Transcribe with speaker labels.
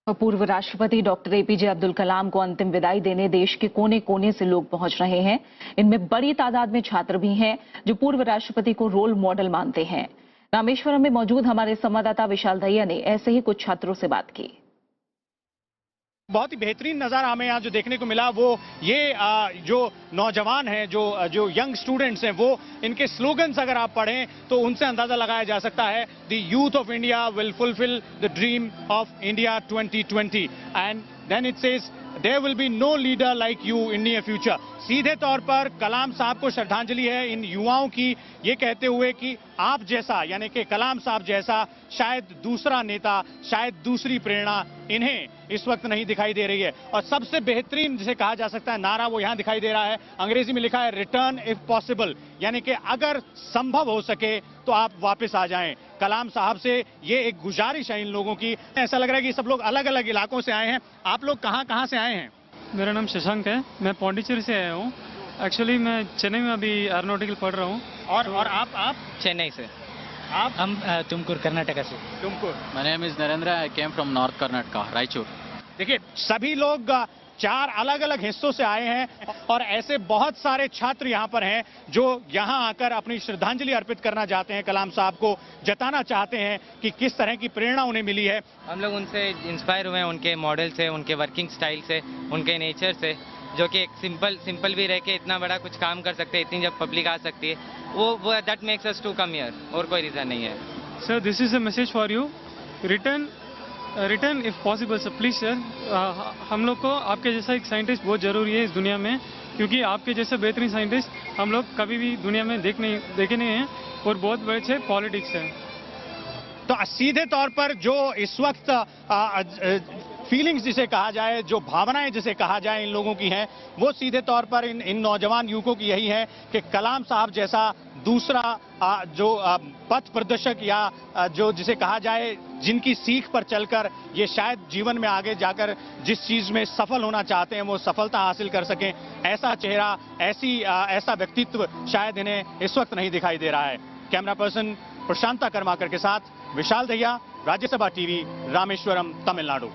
Speaker 1: पूर्व राष्ट्रपति doctor APJ Abdul Kalam को अंतिम विदाई देने देश के कोने कोने से लोग पहुंच रहे हैं। इनमें बड़ी तादाद में छात्र भी हैं जो पूर्व राष्ट्रपति को रोल मॉडल मानते हैं। रामेश्वरम में मौजूद हमारे संवाददाता विशाल दहिया ने ऐसे ही कुछ छात्रों से बात की।
Speaker 2: बहुत ही बेहतरीन नज़ारा हमें यहाँ जो देखने को मिला वो ये जो नौजवान हैं, जो यंग स्टूडेंट्स हैं, वो इनके स्लोगन्स अगर आप पढ़ें तो उनसे अंदाजा लगाया जा सकता है। The youth of India will fulfil the dream of India 2020 and then it says there will be no leader like you in near future. सीधे तौर पर कलाम साहब को श्रद्धांजलि है इन युवाओं की, ये कहते हुए कि आप जैसा यानी कि कलाम साहब जैसा शायद दूसरा नेता, शायद दूसरी प्रेरणा इन्हें इस वक्त नहीं दिखाई दे रही है। और सबसे बेहतरीन जिसे कहा जा सकता है नारा वो यहां दिखाई दे रहा है। अंग्रेजी में लिखा है रिटर्न इफ पॉसिबल, यानी कि अगर संभव हो सके तो आप वापस आ जाएं। कलाम साहब से ये एक गुजारिश है इन लोगों की। ऐसा लग रहा है कि सब लोग अलग अलग इलाकों से आए हैं। आप लोग कहां से आए हैं?
Speaker 3: मेरा नाम शशांक है, मैं पौंडीचेरी से आया हूँ। एक्चुअली मैं चेन्नई में अभी एरोनॉटिकल पढ़ रहा हूँ।
Speaker 2: और आप
Speaker 4: चेन्नई से।
Speaker 2: आप?
Speaker 4: हम तुमकुर कर्नाटका से।
Speaker 2: Tumkur.
Speaker 5: My name is Narendra. I came from North Karnataka, Raichur.
Speaker 2: देखिए सभी लोग 4 अलग अलग हिस्सों से आए हैं और ऐसे बहुत सारे छात्र यहाँ पर हैं जो यहाँ आकर अपनी श्रद्धांजलि अर्पित करना चाहते हैं, कलाम साहब को जताना चाहते हैं कि किस तरह की प्रेरणा उन्हें मिली है।
Speaker 4: हम लोग उनसे इंस्पायर हुए हैं, उनके मॉडल से, उनके वर्किंग स्टाइल से, उनके नेचर से, जो कि एक सिंपल भी रह के इतना बड़ा कुछ काम कर सकते हैं, इतनी जब पब्लिक आ सकती है, वो that makes us to come here, और कोई रीजन नहीं है।
Speaker 3: Sir this is a message for you, return if possible sir, please sir. हम लोग को आपके जैसा एक साइंटिस्ट बहुत जरूरी है इस दुनिया में, क्योंकि आपके जैसे बेहतरीन साइंटिस्ट हम लोग कभी भी दुनिया में देखे नहीं हैं, और बहुत बड़े अच्छे पॉलिटिक्स हैं।
Speaker 2: तो सीधे तौर पर जो इस वक्त फीलिंग्स जिसे कहा जाए, जो भावनाएं जिसे कहा जाए इन लोगों की हैं, वो सीधे तौर पर इन नौजवान युवकों की यही है कि कलाम साहब जैसा दूसरा जो पथ प्रदर्शक या जो जिसे कहा जाए जिनकी सीख पर चलकर ये शायद जीवन में आगे जाकर जिस चीज में सफल होना चाहते हैं वो सफलता हासिल कर सकें, ऐसा चेहरा, ऐसा व्यक्तित्व शायद इन्हें इस वक्त नहीं दिखाई दे रहा है। कैमरा पर्सन प्रशांता कर्माकर के साथ विशाल दहिया, राज्यसभा टीवी, रामेश्वरम, तमिलनाडु।